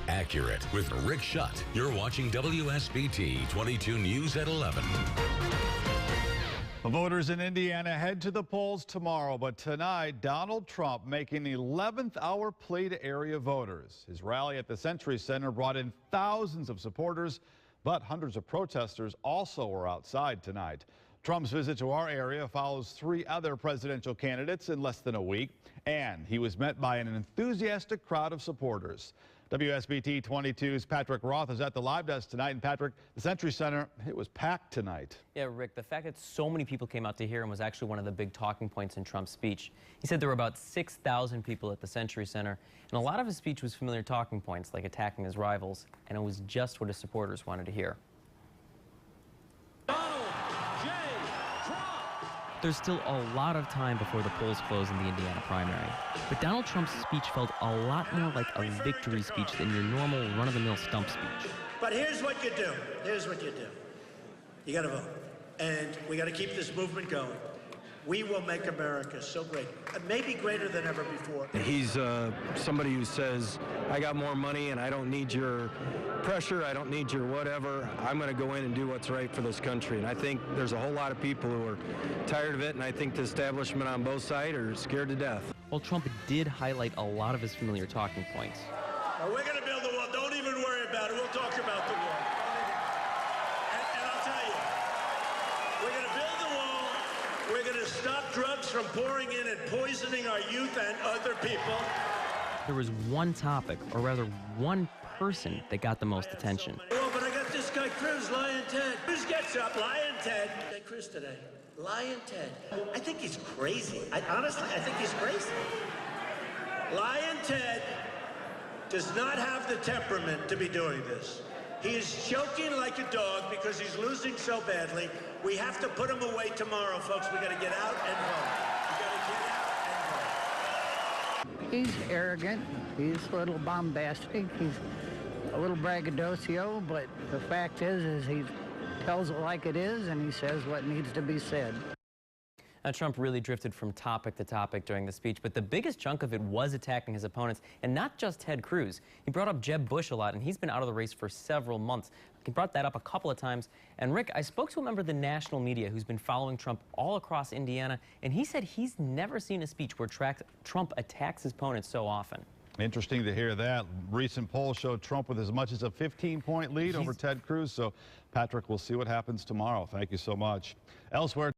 accurate with Rick Schutt. You're watching WSBT-22 News at 11. The voters in Indiana head to the polls tomorrow, but tonight, Donald Trump making the 11th hour plea to area voters. His rally at the Century Center brought in thousands of supporters, but hundreds of protesters also were outside tonight. Trump's visit to our area follows 3 other presidential candidates in less than a week, and he was met by an enthusiastic crowd of supporters. WSBT-22's Patrick Roth is at the live desk tonight. And Patrick, the Century Center, it was packed tonight. Yeah, Rick, the fact that so many people came out to hear him was actually one of the big talking points in Trump's speech. He said there were about 6,000 people at the Century Center, and a lot of his speech was familiar talking points, like attacking his rivals, and it was just what his supporters wanted to hear. There's still a lot of time before the polls close in the Indiana primary. But Donald Trump's speech felt a lot more like a victory speech than your normal run-of-the-mill stump speech. But here's what you do. Here's what you do. You got to vote. And we got to keep this movement going. We will make America so great, maybe greater than ever before. He's somebody who says, I got more money and I don't need your pressure, I don't need your whatever. I'm going to go in and do what's right for this country. And I think there's a whole lot of people who are tired of it, and I think the establishment on both sides are scared to death. Well, Trump did highlight a lot of his familiar talking points. Now, we're going to build the wall. Don't even worry about it. We'll talk about the wall. And I'll tell you, we're going to build the wall. We're going to stop drugs from pouring in and poisoning our youth and other people. There was one topic, or rather one person, that got the most attention. Oh, but I got this guy, Cruz, Lion Ted. Cruz gets up, Lion Ted. Hey, Cruz today. Lion Ted. I think he's crazy. Honestly, I think he's crazy. Lion Ted does not have the temperament to be doing this. He is choking like a dog because he's losing so badly. We have to put him away tomorrow, folks. We got to get out and vote. We got to get out and vote. He's arrogant. He's a little bombastic. He's a little braggadocio, but the fact is he tells it like it is, and he says what needs to be said. Now, Trump really drifted from topic to topic during the speech, but the biggest chunk of it was attacking his opponents, and not just Ted Cruz. He brought up Jeb Bush a lot, and he's been out of the race for several months. He brought that up a couple of times. And Rick, I spoke to a member of the national media who's been following Trump all across Indiana, and he said he's never seen a speech where Trump attacks his opponents so often. Interesting to hear that. Recent polls showed Trump with as much as a 15-point lead over Ted Cruz. So, Patrick, we'll see what happens tomorrow. Thank you so much. Elsewhere.